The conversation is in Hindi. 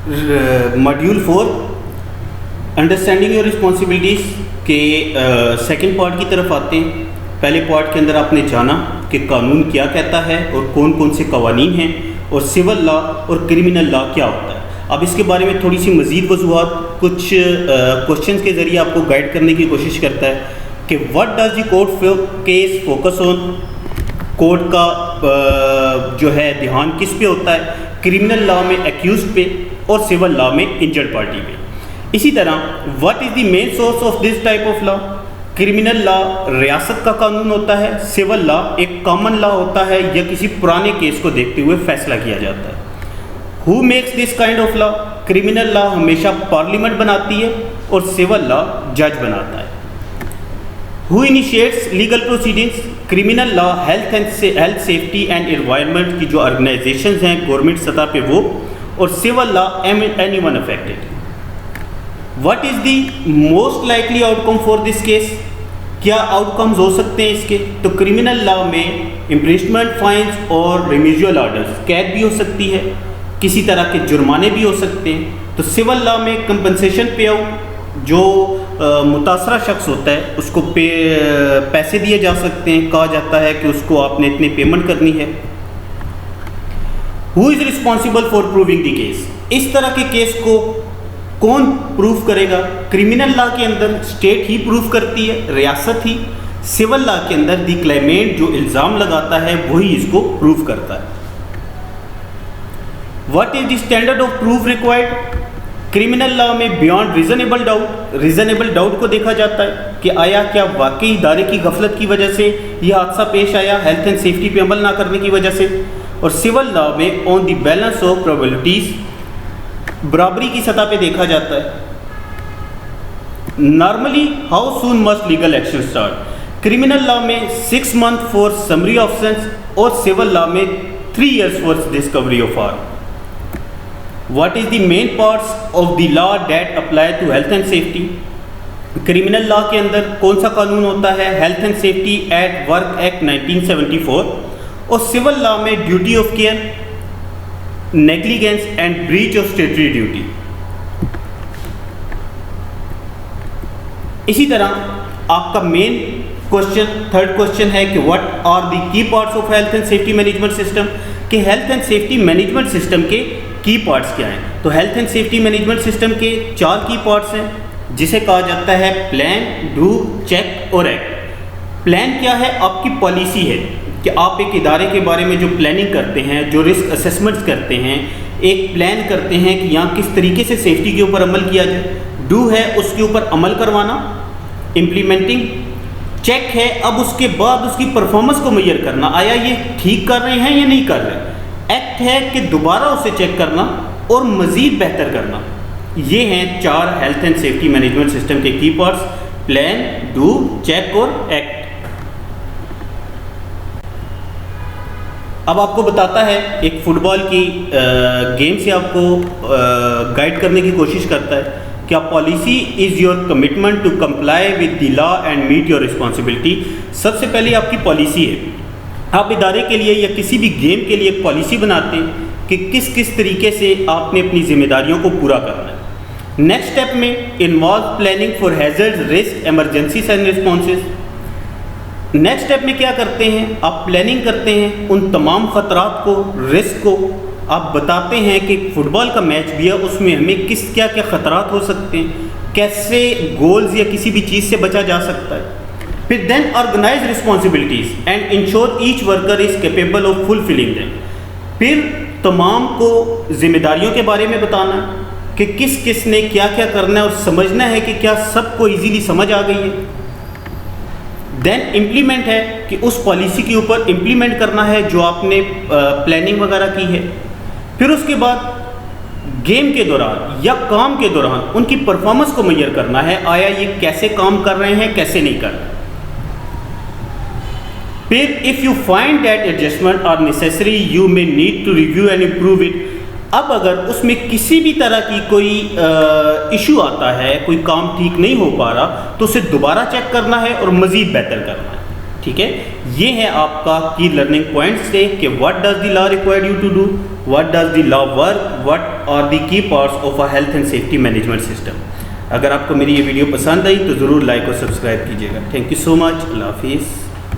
मॉड्यूल 4 अंडरस्टैंडिंग योर रिस्पॉन्सिबिलिटीज़ के सेकंड पार्ट की तरफ आते हैं। पहले पार्ट के अंदर आपने जाना कि कानून क्या कहता है और कौन कौन से कवानीन हैं, और सिविल लॉ और क्रिमिनल लॉ क्या होता है। अब इसके बारे में थोड़ी सी मज़ीद वजूहात कुछ क्वेश्चंस के ज़रिए आपको गाइड करने की कोशिश करता है कि what does the court case focus on. Court का जो है ध्यान किस पे होता है, क्रिमिनल लॉ में एक्यूज पे और सिविल लॉ में इंजर्ड पार्टी पे। इसी तरह what is the main source of this type of law. Criminal law रियासत का कानून होता है, सिविल लॉ एक कॉमन लॉ होता है या किसी पुराने केस को देखते हुए फैसला किया जाता है। Who makes this kind of law. Criminal law हमेशा पार्लियामेंट बनाती है और सिविल लॉ जज बनाता है। Who initiates legal proceedings. Criminal law health safety and environment की जो ऑर्गेनाइजेशंस हैं गवर्नमेंट सतह पे वो, और civil law anyone affected. What is the most likely outcome for this case. क्या आउटकम्स हो सकते हैं इसके। तो क्रिमिनल लॉ में इम्प्रिजनमेंट, फाइन्स और रिमीडियल ऑर्डर्स, कैद भी हो सकती है, किसी तरह के जुर्माने भी हो सकते हैं। तो सिविल लॉ में कंपनसेशन पे आउट, जो मुतासरा शख्स होता है उसको पैसे दिए जा सकते हैं, कहा जाता है कि उसको आपने इतनी पेमेंट करनी है। Who is responsible for proving the case. इस तरह के केस को कौन प्रूव करेगा। क्रिमिनल लॉ के अंदर स्टेट ही प्रूव करती है, रियासत ही। सिविल लॉ के अंदर द क्लेमेंट जो इल्ज़ाम लगाता है वही इसको प्रूव करता है। What is the standard of proof required. Criminal law में बियॉन्ड रीजनेबल डाउट को देखा जाता है कि आया क्या वाकई इदारे की गफलत की वजह से यह हादसा पेश आया, हेल्थ एंड सेफ्टी पे अमल ना करने की वजह से। और सिविल लॉ में on the balance of probabilities, बराबरी की सतह पे देखा जाता है। Normally how soon must legal action start. Criminal law में 6 months फॉर समरी ऑफेंस और सिविल लॉ में 3 years for discovery of arm. What is the main parts of the law that apply to health and safety? Criminal law के अंदर कौन सा कानून होता है, health and safety at work act 1974, और सिविल लॉ में duty of care, negligence and breach of statutory duty. इसी तरह आपका मेन क्वेश्चन, थर्ड क्वेश्चन है कि what are the key parts of health and safety management system. कि health and safety management system के की पार्ट्स क्या हैं। तो health and safety management system के 4 की पार्ट्स हैं, जिसे कहा जाता है प्लान, डू, चेक और एक्ट। प्लान क्या है, आपकी पॉलिसी है कि आप एक इदारे के बारे में जो प्लानिंग करते हैं, जो रिस्क असेसमेंट्स करते हैं, एक प्लान करते हैं कि यहाँ किस तरीके से सेफ्टी के ऊपर अमल किया जाए। डू है उसके ऊपर अमल करवाना, इम्प्लीमेंटिंग। चेक है अब उसके बाद उसकी परफॉर्मेंस को मेजर करना, आया ये ठीक कर रहे हैं या नहीं कर रहे। एक्ट है कि दोबारा उसे चेक करना और मज़ीद बेहतर करना। ये हैं 4 health and safety management system के key parts, plan, do, check और एक्ट। अब आपको बताता है, एक फुटबॉल की गेम से आपको गाइड करने की कोशिश करता है क्या policy is your commitment to comply with the law and meet your responsibility. सबसे पहले आपकी पॉलिसी है, आप इदारे के लिए या किसी भी गेम के लिए एक पॉलिसी बनाते हैं कि किस किस तरीके से आपने अपनी जिम्मेदारियों को पूरा करना है। नेक्स्ट स्टेप में involve planning for hazard, risk, emergencies and responses. Next step में क्या करते हैं, आप प्लानिंग करते हैं उन तमाम ख़तरात को, रिस्क को। आप बताते हैं कि फुटबॉल का मैच भी है, उसमें हमें किस क्या क्या ख़तरात हो सकते हैं, कैसे गोल्स या किसी भी चीज़ से बचा जा सकता है। फिर then organise responsibilities and ensure each worker is capable of fulfilling them. फिर तमाम को जिम्मेदारियों के बारे में बताना कि किस किस ने क्या क्या करना है और समझना है कि क्या सबको इजीली समझ आ गई है। देन इम्प्लीमेंट है कि उस पॉलिसी के ऊपर इम्प्लीमेंट करना है जो आपने प्लानिंग वगैरह की है। फिर उसके बाद गेम के दौरान या काम के दौरान उनकी परफॉर्मेंस को मेजर करना है, आया ये कैसे काम कर रहे हैं, कैसे नहीं कर रहे। फिर if you find that adjustment are necessary you may need to review and improve it. अब अगर उसमें किसी भी तरह की कोई इशू आता है, कोई काम ठीक नहीं हो पा रहा, तो उसे दोबारा चेक करना है और मज़ीद बेहतर करना है। ठीक है, ये है आपका की लर्निंग पॉइंट्स से कि what does the law require you to do, what does the law work, what are the key parts of a health and safety management system. अगर आपको मेरी ये वीडियो पसंद आई तो ज़रूर लाइक और सब्सक्राइब कीजिएगा। Thank you so much. अल्लाह हाफिज़।